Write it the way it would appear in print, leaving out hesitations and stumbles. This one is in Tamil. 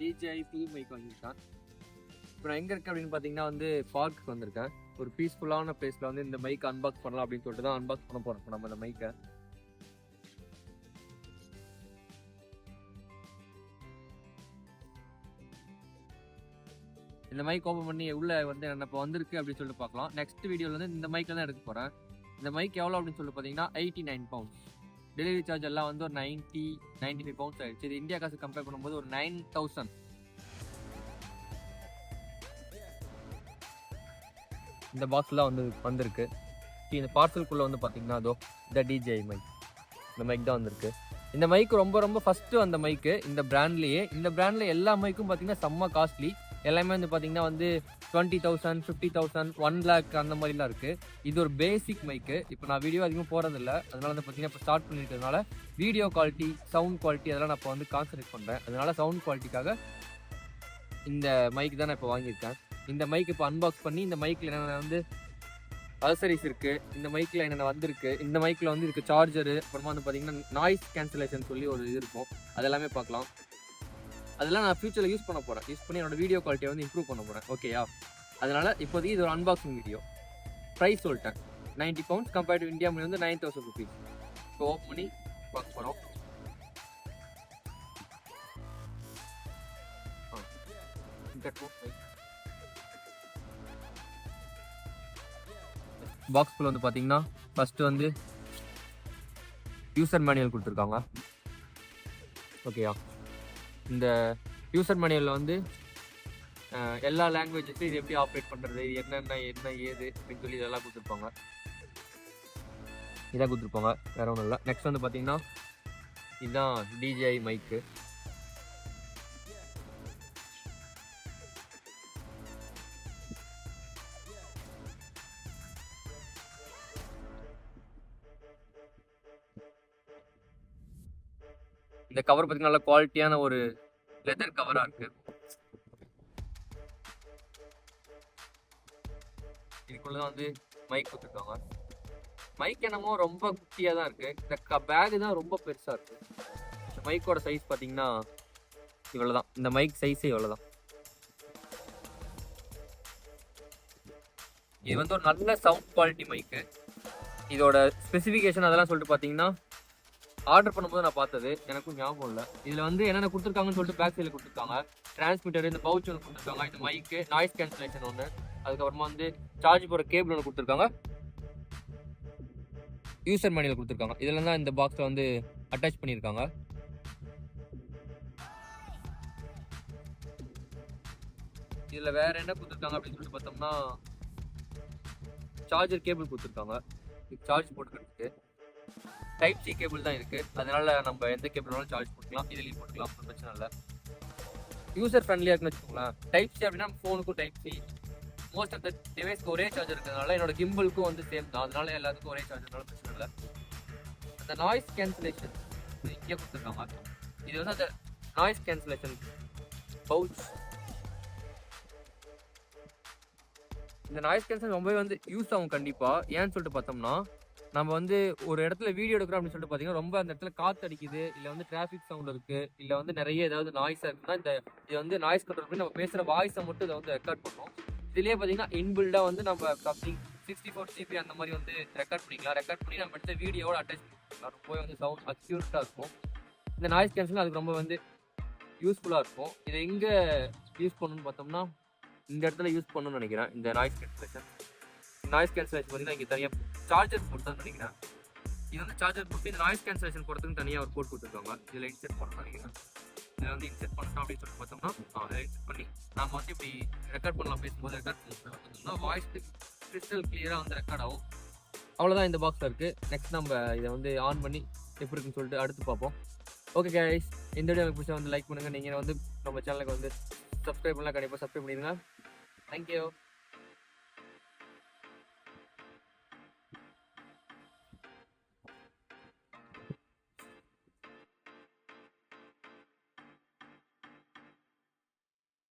DJI புது மைக் வாங்கியிருக்கேன். இப்போ நான் எங்கே இருக்கேன் அப்படின்னு பார்த்தீங்கன்னா வந்து பார்க்குக்கு வந்திருக்கேன். ஒரு பீஸ்ஃபுல்லான பிளேஸில் வந்து இந்த மைக் அன்பாக்ஸ் பண்ணலாம் அப்படின்னு சொல்லிட்டு தான் அன்பாக்ஸ் பண்ண போகிறோம் நம்ம இந்த மைக்கை. இந்த மைக் ஓப்பன் பண்ணி உள்ள வந்து என்ன இப்போ வந்திருக்கு அப்படின்னு சொல்லிட்டு பார்க்கலாம். நெக்ஸ்ட் வீடியோவில் வந்து இந்த மைக்கில் தான் எடுக்க போகிறேன். இந்த மைக் எவ்வளோ அப்படின்னு சொல்லிட்டு பார்த்தீங்கன்னா 89 pounds. டெலிவரி சார்ஜ் எல்லாம் வந்து ஒரு 95 pounds ஆயிடுச்சு. இது இந்தியா காசு கம்பேர் பண்ணும்போது ஒரு 9,000. இந்த பாக்ஸ்லாம் வந்திருக்கு. இந்த பார்சலுக்குள்ளே வந்து பார்த்தீங்கன்னா அதோ இந்த DJI மைக், இந்த மைக் தான் வந்திருக்கு. இந்த மைக் ரொம்ப ஃபஸ்ட்டு வந்த மைக்கு இந்த பிராண்ட்லேயே. இந்த பிராண்டில் எல்லா மைக்கும் பார்த்தீங்கன்னா செம்ம காஸ்ட்லி. எல்லாமே வந்து பார்த்தீங்கன்னா வந்து 20,000, 50,000, 1 lakh அந்த மாதிரிலாம் இருக்குது. இது ஒரு பேசிக் மைக்கு. இப்போ நான் வீடியோ அதிகமாக போகிறதில்ல, அதனால வந்து பார்த்தீங்கன்னா இப்போ ஸ்டார்ட் பண்ணிக்கிறதுனால வீடியோ குவாலிட்டி, சவுண்ட் குவாலிட்டி அதெல்லாம் நான் இப்போ வந்து கான்சன்ட்ரேட் பண்ணுறேன். அதனால சவுண்ட் குவாலிட்டிக்காக இந்த மைக் தான் நான் இப்போ வாங்கியிருக்கேன். இந்த மைக் இப்போ அன்பாக்ஸ் பண்ணி இந்த மைக்கில் என்னென்ன வந்து அசசரிஸ் இருக்குது, இந்த மைக்கில் என்னென்ன வந்திருக்கு, இந்த மைக்கில் வந்து இருக்குது சார்ஜரு, அப்புறமா வந்து பார்த்தீங்கன்னா நாய்ஸ் கேன்சலேஷன் சொல்லி ஒரு இது இருக்கும், அதெல்லாமே பார்க்கலாம். அதெல்லாம் நான் ஃபியூச்சரில் யூஸ் பண்ண போகிறேன். யூஸ் பண்ணி என்னோட வீடியோ குவாலிட்டியை வந்து இம்ப்ரூவ் பண்ண போகிறேன். ஓகேயா? அதனால் இப்போதைக்கு இது ஒரு அன்பாக்சிங் வீடியோ. ப்ரைஸ் சொல்லிட்டேன், 90 pounds கம்பேர்ட் டு இந்தியா மணி வந்து 9,000 rupees. இப்போ ஓப்பன் பண்ணி பார்க்க போகிறோம். பாக்ஸ்குள்ள வந்து பார்த்தீங்கன்னா ஃபஸ்ட்டு வந்து யூசர் மேனுவல் கொடுத்துருக்காங்க. ஓகேயா? இந்த யூசர் மேனுவலில் வந்து எல்லா லாங்குவேஜஸும் இது எப்படி ஆப்ரேட் பண்ணுறது, இது என்ன ஏது அப்படின்னு சொல்லி இதெல்லாம் கொடுத்துருப்பாங்க. இதாக கொடுத்துருப்பாங்க, வேற ஒன்றும் இல்லை. நெக்ஸ்ட் வந்து பார்த்தீங்கன்னா இதுதான் DJI மைக்கு. இந்த கவர் பார்த்தீங்கன்னா நல்ல குவாலிட்டியான ஒரு லெதர் கவராக இருக்கு. இதுக்குள்ளதான் வந்து மைக் கொடுத்துருக்காங்க. மைக் என்னமோ ரொம்ப குட்டியாக தான் இருக்கு. இந்த பேகு தான் ரொம்ப பெருசாக இருக்கு. இந்த மைக்கோட சைஸ் பார்த்தீங்கன்னா இவ்வளோதான். இந்த மைக் சைஸே இவ்வளோதான். இது வந்து ஒரு நல்ல சவுண்ட் குவாலிட்டி மைக்கு. இதோட ஸ்பெசிஃபிகேஷன் அதெல்லாம் சொல்லிட்டு பார்த்தீங்கன்னா ஆர்டர் பண்ணும்போது நான் பார்த்தது எனக்கும் ஞாபகம் இல்லை. இதில் வந்து என்னென்ன கொடுத்துருக்காங்கன்னு சொல்லிட்டு பேக் சைடில் கொடுத்துருக்காங்க. டிரான்ஸ்மிட்டர், இந்த பவுச் ஒன்று கொடுத்துருக்காங்க, இந்த மைக்கு, நாய்ஸ் கேன்சலேஷன் ஒன்று, அதுக்கப்புறமா வந்து சார்ஜ் போகிற கேபிள் ஒன்று கொடுத்துருக்காங்க, யூசர் மேனுவல் கொடுத்துருக்காங்க. இதெல்லாம் தான் இந்த பாக்ஸில் வந்து அட்டாச் பண்ணியிருக்காங்க. இதில் வேற என்ன கொடுத்துருக்காங்க அப்படின்னு சொல்லிட்டு பார்த்தோம்னா சார்ஜர் கேபிள் கொடுத்துருக்காங்க. சார்ஜ் போட்டுக்கிறதுக்கு டைப் சி கேபிள் தான் இருக்குது. அதனால நம்ம எந்த கேபிள்னாலும் சார்ஜ் போட்டுக்கலாம், இதுலேயும் போட்டுக்கலாம், ஒன்றும் பிரச்சனை இல்லை. யூசர் ஃப்ரெண்ட்லியாக இருக்குன்னு வச்சுக்கோங்களேன். டைப் சி அப்படின்னா ஃபோனுக்கும் type C, most of the டிவைஸ்க்கு ஒரே சார்ஜர் இருக்கிறதுனால என்னோட கிம்பிளுக்கும் வந்து சேம் தான். அதனால எல்லாத்துக்கும் ஒரே சார்ஜர்னால பிரச்சனை இல்லை. அந்த நாய்ஸ் கேன்சலேஷன் இங்கே கொடுத்துருக்காங்க. இது வந்து அந்த நாய்ஸ் கேன்சலேஷன் பவுச். இந்த நாய்ஸ் கேன்சல் ரொம்பவே வந்து யூஸ் ஆகும் கண்டிப்பாக. ஏன்னு சொல்லிட்டு பார்த்தோம்னா நம்ம வந்து ஒரு இடத்துல வீடியோ எடுக்கிறோம் அப்படின்னு சொல்லிட்டு பார்த்தீங்கன்னா ரொம்ப அந்த இடத்துல காற்று அடிக்குது, இல்லை வந்து டிராஃபிக் சவுண்ட் இருக்குது, இல்லை வந்து நிறைய ஏதாவது நாய்ஸாக இருக்குன்னா இது வந்து நாய்ஸ் கண்ட்ரோல் பண்ணி நம்ம பேசுகிற வாய்ஸை மட்டும் இதை வந்து ரெக்கார்ட் பண்ணுவோம். இதுலேயே பார்த்தீங்கன்னா இன்பில்டாக வந்து நம்ம சம்திங் 64 GB அந்த மாதிரி வந்து ரெக்கார்ட் பண்ணிக்கலாம். ரெக்கார்ட் பண்ணி நம்ம எடுத்த வீடியோவோட அட்டாச் பண்ணிக்கலாம். ரொம்பவே வந்து சவுண்ட் அக்யூரேட்டாக இருக்கும். இந்த நாய்ஸ் கேன்சல் அதுக்கு ரொம்ப வந்து யூஸ்ஃபுல்லாக இருக்கும். இதை எங்கே யூஸ் பண்ணணும்னு பார்த்தோம்னா இந்த இடத்துல யூஸ் பண்ணணும்னு நினைக்கிறேன். இந்த நாய்ஸ் கேன்சலேஷன் பார்த்தீங்கன்னா இங்கே தனியாக சார்ஜர் போட்டு தான் நினைக்கிறேன். இது வந்து சார்ஜர் போட்டு இந்த நாய்ஸ் கேன்சலேஷன் போடுறதுக்கு தனியாக ஒரு போர்ட் கொடுத்துருக்காங்க. இதில் இன்செர்ட் பண்ணணும் நினைக்கிறேன். இதில் வந்து இன்செர்ட் பண்ணணும் அப்படின்னு சொல்லிட்டு பார்த்தோம்னா அதை இன்செர்ட் பண்ணி நம்ம வந்து இப்படி ரெக்கார்ட் பண்ணலாம். பேசும்போது ரெக்கார்ட் பண்ணோம்னா வாய்ஸ் கிறிஸ்டல் கிளியராக வந்து ரெக்கார்ட் ஆகும். அவ்வளோதான் இந்த பாக்ஸில் இருக்குது. நெக்ஸ்ட் நம்ம இதை வந்து ஆன் பண்ணி எப்படி இருக்குன்னு சொல்லிட்டு அடுத்து பார்ப்போம். ஓகே கைஸ், இந்த வீடியோ எனக்கு பிடிச்சா வந்து லைக் பண்ணுங்கள். நீங்கள் வந்து நம்ம சேனலுக்கு வந்து சப்ஸ்கிரைப் பண்ணலாம், கண்டிப்பாக சப்ஸ்கிரைப் பண்ணிடுங்க. தேங்க்யூ.